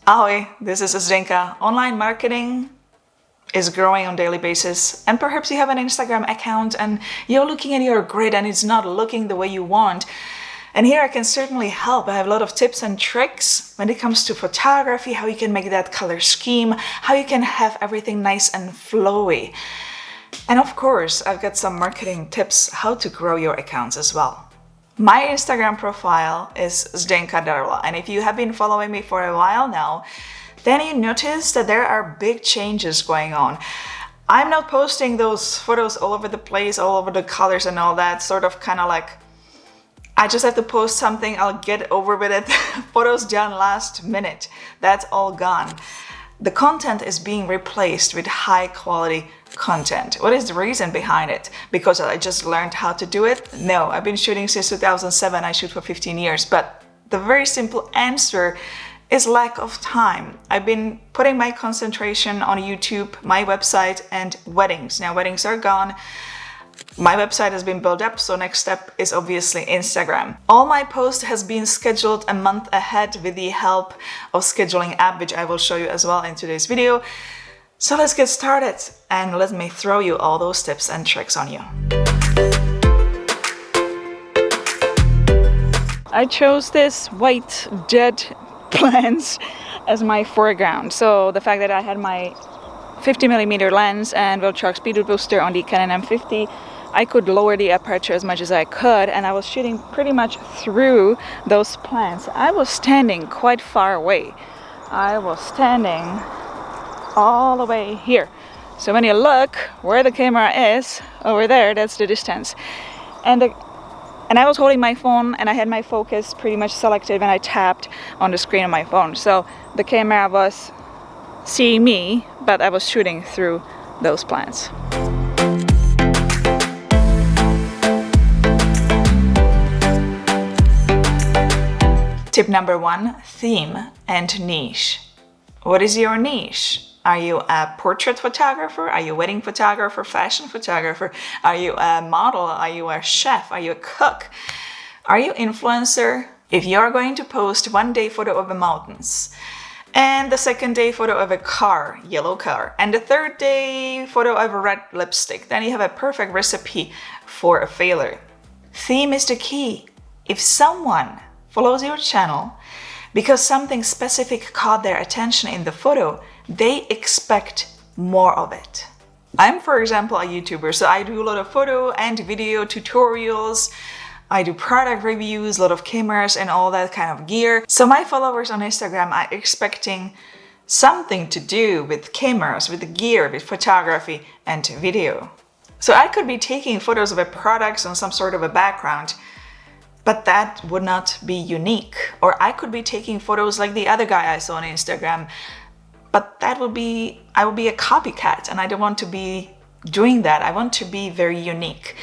Ahoy, this is Zdenka. Online marketing is growing on a daily basis, and perhaps you have an Instagram account and you're looking at your grid and it's not looking the way you want. And here I can certainly help. I have a lot of tips and tricks when it comes to photography, how you can make that color scheme, how you can have everything nice and flowy. And of course, I've got some marketing tips how to grow your accounts as well. My Instagram profile is Zdenka Darla, and if you have been following me for a while now, then you notice that there are big changes going on. I'm not posting those photos all over the place, all over the colors and all that, sort of kind of like, I just have to post something, I'll get over with it. Photos done last minute, that's all gone. The content is being replaced with high quality content. What is the reason behind it? Because I just learned how to do it? No, I've been shooting since 2007. I shoot for 15 years. But the very simple answer is lack of time. I've been putting my concentration on YouTube, my website, and weddings. Now weddings are gone. My website has been built up, so next step is obviously Instagram. All my posts has been scheduled a month ahead with the help of scheduling app, which I will show you as well in today's video. So let's get started and let me throw you all those tips and tricks on you. I chose this white dead plants as my foreground. So the fact that I had my 50mm lens and Wiltrox Speed Booster on the Canon M50, I could lower the aperture as much as I could, and I was shooting pretty much through those plants. I was standing quite far away. I was standing all the way here. So when you look where the camera is, over there, that's the distance. And I was holding my phone and I had my focus pretty much selected when I tapped on the screen of my phone. So the camera was seeing me, but I was shooting through those plants. Tip number 1, theme and niche. What is your niche? Are you a portrait photographer? Are you a wedding photographer, fashion photographer? Are you a model? Are you a chef? Are you a cook? Are you influencer? If you're going to post one day photo of the mountains, and the second day photo of a car, yellow car, and the third day photo of a red lipstick, then you have a perfect recipe for a failure. Theme is the key. If someone follows your channel because something specific caught their attention in the photo, they expect more of it. I'm, for example, a YouTuber, so I do a lot of photo and video tutorials. I do product reviews, a lot of cameras and all that kind of gear. So my followers on Instagram are expecting something to do with cameras, with the gear, with photography and video. So I could be taking photos of a product on some sort of a background, but that would not be unique. Or I could be taking photos like the other guy I saw on Instagram, but I would be a copycat, and I don't want to be doing that. I want to be very unique.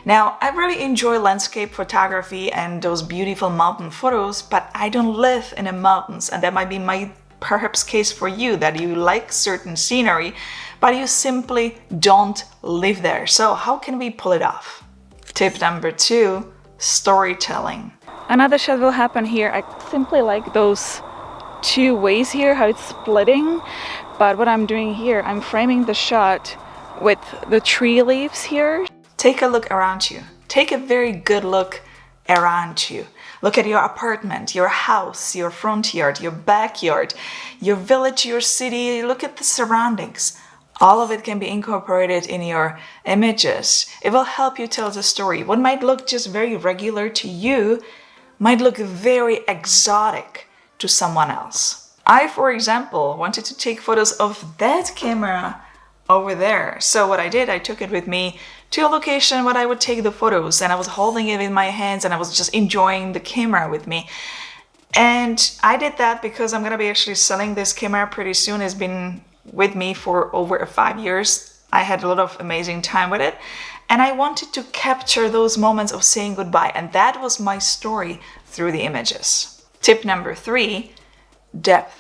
Now, I really enjoy landscape photography and those beautiful mountain photos, but I don't live in the mountains, and that might be my perhaps case for you, that you like certain scenery, but you simply don't live there. So how can we pull it off? Tip number 2, storytelling. Another shot will happen here. I simply like those two ways here, how it's splitting. But what I'm doing here, I'm framing the shot with the tree leaves here. Take a look around you. Take a very good look around you. Look at your apartment, your house, your front yard, your backyard, your village, your city. Look at the surroundings. All of it can be incorporated in your images. It will help you tell the story. What might look just very regular to you might look very exotic to someone else. I, for example, wanted to take photos of that camera over there. So what I did, I took it with me to a location where I would take the photos, and I was holding it in my hands and I was just enjoying the camera with me. And I did that because I'm gonna be actually selling this camera pretty soon. It's been with me for over 5 years. I had a lot of amazing time with it, and I wanted to capture those moments of saying goodbye, and that was my story through the images. Tip number 3, depth.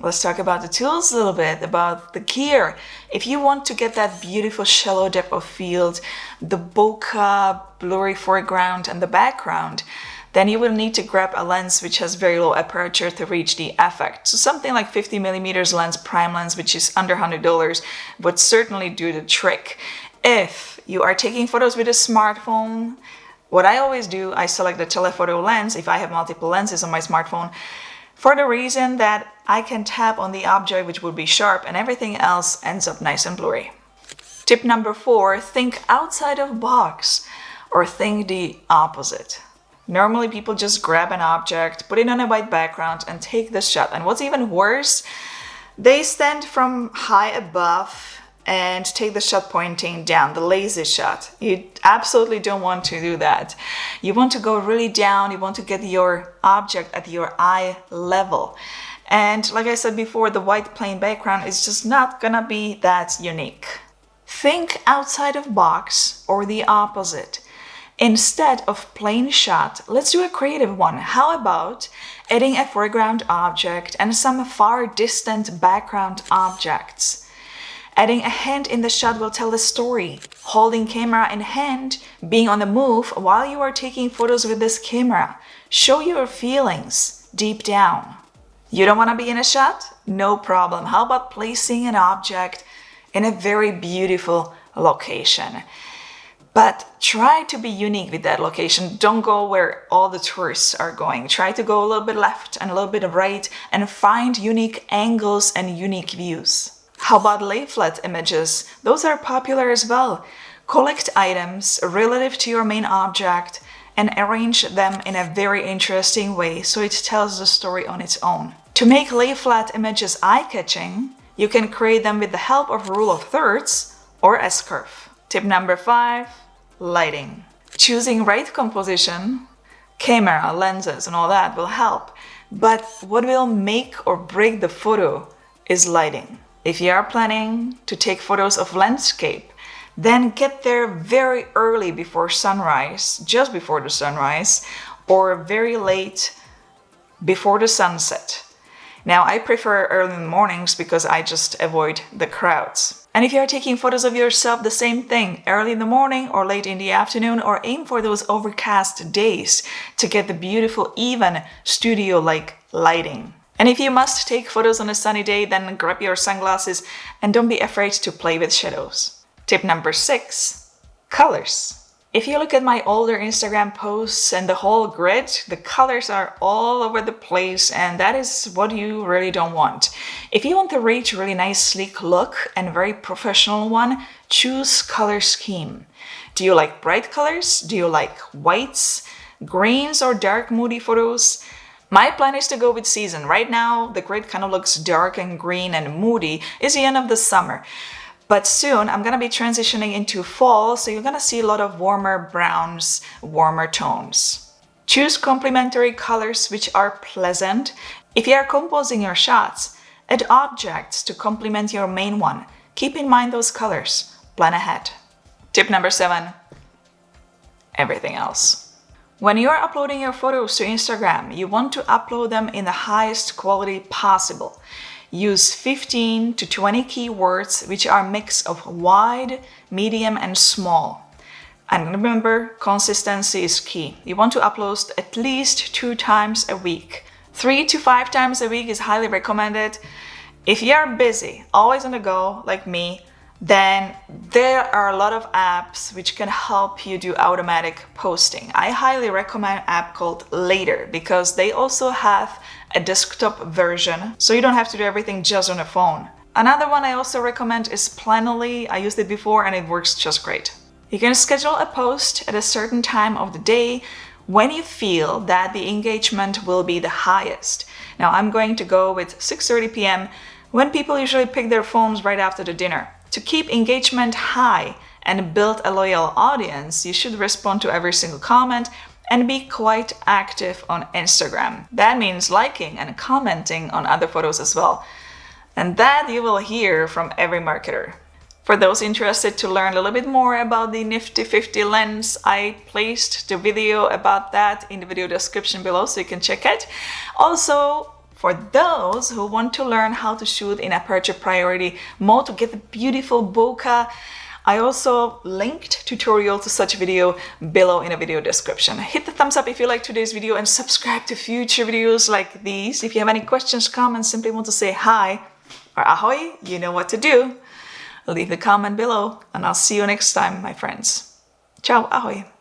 Let's talk about the tools a little bit, about the gear. If you want to get that beautiful shallow depth of field, the bokeh, blurry foreground and the background, then you will need to grab a lens which has very low aperture to reach the effect. So something like 50mm lens, prime lens, which is under $100, would certainly do the trick. If you are taking photos with a smartphone, what I always do, I select the telephoto lens if I have multiple lenses on my smartphone, for the reason that I can tap on the object, which will be sharp, and everything else ends up nice and blurry. Tip number 4, think outside of the box, or think the opposite. Normally people just grab an object, put it on a white background and take the shot. And what's even worse, they stand from high above and take the shot pointing down, the lazy shot. You absolutely don't want to do that. You want to go really down, you want to get your object at your eye level. And like I said before, the white plain background is just not gonna be that unique. Think outside of box, or the opposite. Instead of plain shot, let's do a creative one. How about adding a foreground object and some far distant background objects? Adding a hand in the shot will tell the story. Holding camera in hand, being on the move while you are taking photos with this camera. Show your feelings deep down. You don't want to be in a shot? No problem. How about placing an object in a very beautiful location? But try to be unique with that location. Don't go where all the tourists are going. Try to go a little bit left and a little bit right and find unique angles and unique views. How about lay flat images? Those are popular as well. Collect items relative to your main object and arrange them in a very interesting way so it tells the story on its own. To make lay flat images eye-catching, you can create them with the help of rule of thirds or S-curve. Tip number 5, lighting. Choosing right composition, camera, lenses and all that will help. But what will make or break the photo is lighting. If you are planning to take photos of landscape, then get there very early before sunrise, just before the sunrise, or very late before the sunset. Now, I prefer early in the mornings because I just avoid the crowds. And if you are taking photos of yourself, the same thing, early in the morning or late in the afternoon, or aim for those overcast days to get the beautiful, even studio-like lighting. And if you must take photos on a sunny day, then grab your sunglasses and don't be afraid to play with shadows. Tip number 6, colors. If you look at my older Instagram posts and the whole grid, the colors are all over the place, and that is what you really don't want. If you want to reach a really nice sleek look and very professional one, choose color scheme. Do you like bright colors? Do you like whites, greens, or dark moody photos? My plan is to go with season. Right now, the grid kind of looks dark and green and moody. It's the end of the summer. But soon, I'm going to be transitioning into fall, so you're going to see a lot of warmer browns, warmer tones. Choose complementary colors which are pleasant. If you are composing your shots, add objects to complement your main one. Keep in mind those colors. Plan ahead. Tip number 7, everything else. When you are uploading your photos to Instagram, you want to upload them in the highest quality possible. Use 15 to 20 keywords, which are a mix of wide, medium, and small. And remember, consistency is key. You want to upload at least 2 times a week. 3 to 5 times a week is highly recommended. If you are busy, always on the go, like me, then there are a lot of apps which can help you do automatic posting. I highly recommend an app called Later because they also have a desktop version, so you don't have to do everything just on a phone. Another one I also recommend is Planoly. I used it before and it works just great. You can schedule a post at a certain time of the day when you feel that the engagement will be the highest. Now I'm going to go with 6:30 p.m. when people usually pick their phones right after the dinner. To keep engagement high and build a loyal audience, you should respond to every single comment and be quite active on Instagram. That means liking and commenting on other photos as well. And that you will hear from every marketer. For those interested to learn a little bit more about the Nifty 50 lens, I placed the video about that in the video description below so you can check it. Also, for those who want to learn how to shoot in aperture priority mode to get the beautiful bokeh I also linked tutorial to such video below in a video description. Hit the thumbs up if you like today's video and subscribe to future videos like these. If you have any questions, comments, simply want to say hi or ahoy, you know what to do. Leave the comment below and I'll see you next time, my friends. Ciao, ahoy.